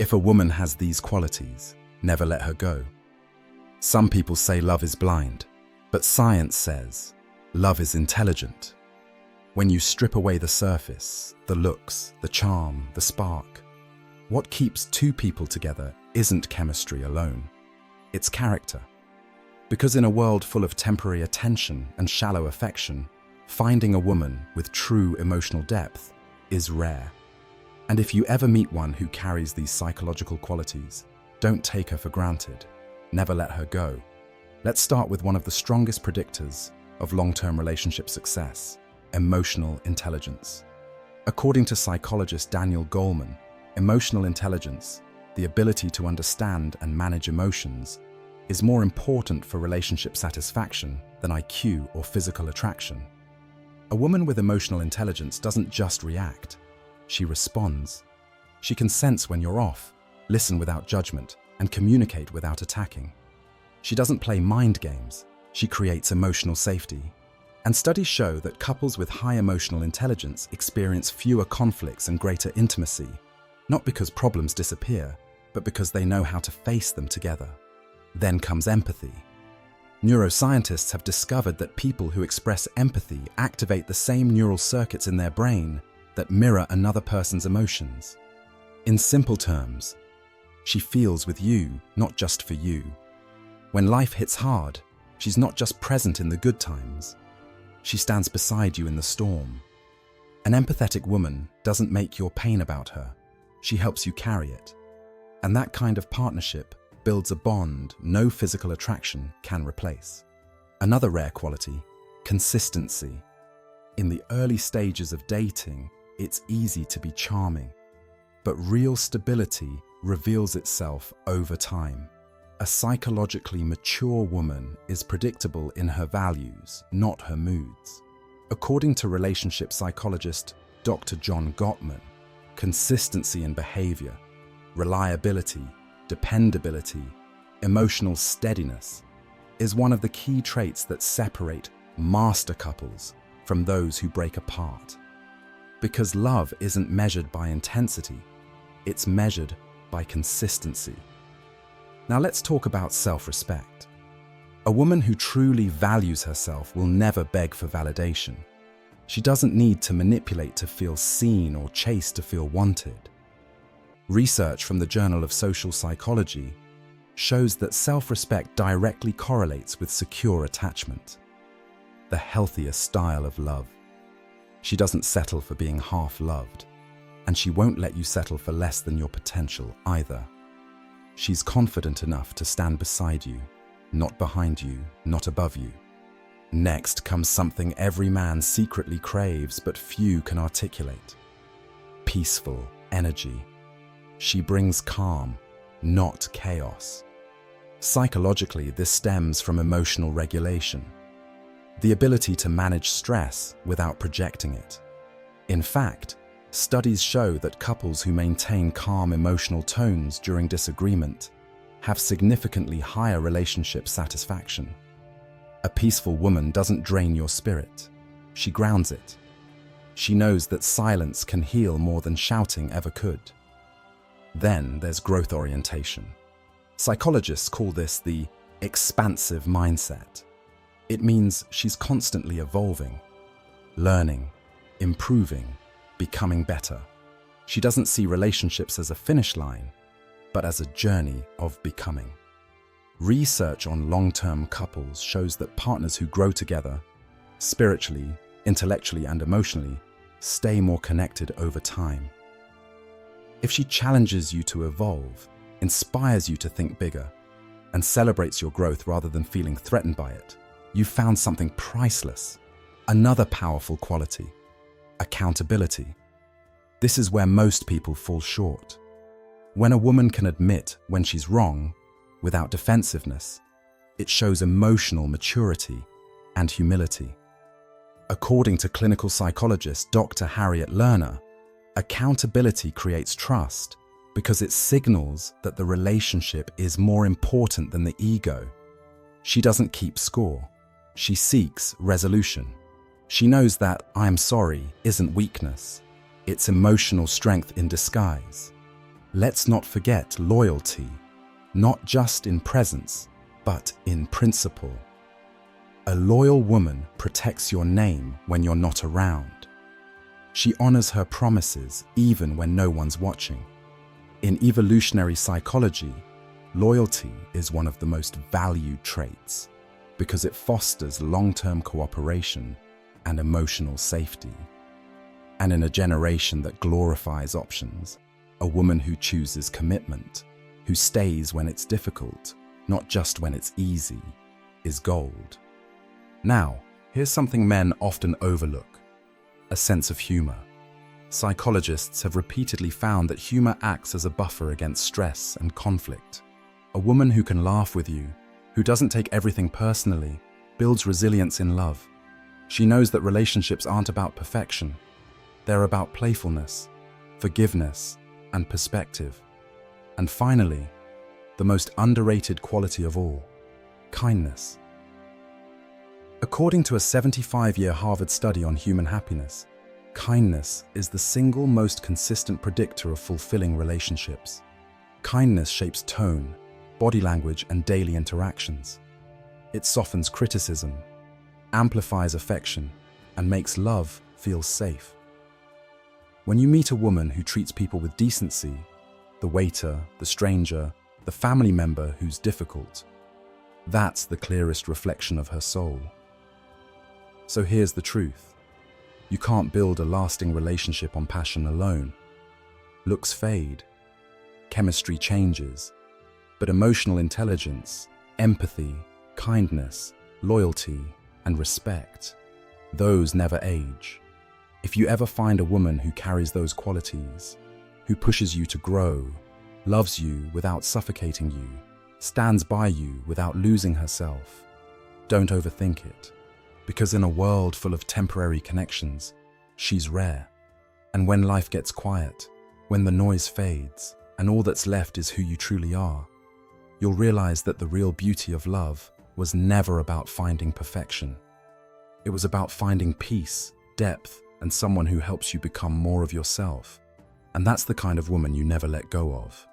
If a woman has these qualities, never let her go. Some people say love is blind, but science says love is intelligent. When you strip away the surface, the looks, the charm, the spark, what keeps two people together isn't chemistry alone. It's character. Because in a world full of temporary attention and shallow affection, finding a woman with true emotional depth is rare. And if you ever meet one who carries these psychological qualities, don't take her for granted. Never let her go. Let's start with one of the strongest predictors of long-term relationship success: emotional intelligence. According to psychologist Daniel Goleman, emotional intelligence, the ability to understand and manage emotions, is more important for relationship satisfaction than IQ or physical attraction. A woman with emotional intelligence doesn't just react, she responds. She can sense when you're off, listen without judgment, and communicate without attacking. She doesn't play mind games, she creates emotional safety. And studies show that couples with high emotional intelligence experience fewer conflicts and greater intimacy, not because problems disappear, but because they know how to face them together. Then comes empathy. Neuroscientists have discovered that people who express empathy activate the same neural circuits in their brain that mirror another person's emotions. In simple terms, she feels with you, not just for you. When life hits hard, she's not just present in the good times. She stands beside you in the storm. An empathetic woman doesn't make your pain about her. She helps you carry it. And that kind of partnership builds a bond no physical attraction can replace. Another rare quality: consistency. In the early stages of dating, it's easy to be charming, but real stability reveals itself over time. A psychologically mature woman is predictable in her values, not her moods. According to relationship psychologist Dr. John Gottman, consistency in behavior, reliability, dependability, emotional steadiness is one of the key traits that separate master couples from those who break apart. Because love isn't measured by intensity, it's measured by consistency. Now let's talk about self-respect. A woman who truly values herself will never beg for validation. She doesn't need to manipulate to feel seen or chase to feel wanted. Research from the Journal of Social Psychology shows that self-respect directly correlates with secure attachment, the healthiest style of love. She doesn't settle for being half-loved, and she won't let you settle for less than your potential either. She's confident enough to stand beside you, not behind you, not above you. Next comes something every man secretly craves but few can articulate: peaceful energy. She brings calm, not chaos. Psychologically, this stems from emotional regulation, the ability to manage stress without projecting it. In fact, studies show that couples who maintain calm emotional tones during disagreement have significantly higher relationship satisfaction. A peaceful woman doesn't drain your spirit, she grounds it. She knows that silence can heal more than shouting ever could. Then there's growth orientation. Psychologists call this the expansive mindset. It means she's constantly evolving, learning, improving, becoming better. She doesn't see relationships as a finish line, but as a journey of becoming. Research on long-term couples shows that partners who grow together, spiritually, intellectually, and emotionally, stay more connected over time. If she challenges you to evolve, inspires you to think bigger, and celebrates your growth rather than feeling threatened by it, you've found something priceless. Another powerful quality: accountability. This is where most people fall short. When a woman can admit when she's wrong without defensiveness, it shows emotional maturity and humility. According to clinical psychologist Dr. Harriet Lerner, accountability creates trust because it signals that the relationship is more important than the ego. She doesn't keep score. She seeks resolution. She knows that "I'm sorry" isn't weakness. It's emotional strength in disguise. Let's not forget loyalty, not just in presence, but in principle. A loyal woman protects your name when you're not around. She honors her promises even when no one's watching. In evolutionary psychology, loyalty is one of the most valued traits because it fosters long-term cooperation and emotional safety. And in a generation that glorifies options, a woman who chooses commitment, who stays when it's difficult, not just when it's easy, is gold. Now, here's something men often overlook: a sense of humor. Psychologists have repeatedly found that humor acts as a buffer against stress and conflict. A woman who can laugh with you, who doesn't take everything personally, builds resilience in love. She knows that relationships aren't about perfection. They're about playfulness, forgiveness, and perspective. And finally, the most underrated quality of all: kindness. According to a 75-year Harvard study on human happiness, kindness is the single most consistent predictor of fulfilling relationships. Kindness shapes tone, body language, and daily interactions. It softens criticism, amplifies affection, and makes love feel safe. When you meet a woman who treats people with decency, the waiter, the stranger, the family member who's difficult, that's the clearest reflection of her soul. So here's the truth: you can't build a lasting relationship on passion alone. Looks fade, chemistry changes, but emotional intelligence, empathy, kindness, loyalty, and respect, those never age. If you ever find a woman who carries those qualities, who pushes you to grow, loves you without suffocating you, stands by you without losing herself, don't overthink it. Because in a world full of temporary connections, she's rare. And when life gets quiet, when the noise fades, and all that's left is who you truly are, you'll realize that the real beauty of love was never about finding perfection. It was about finding peace, depth, and someone who helps you become more of yourself. And that's the kind of woman you never let go of.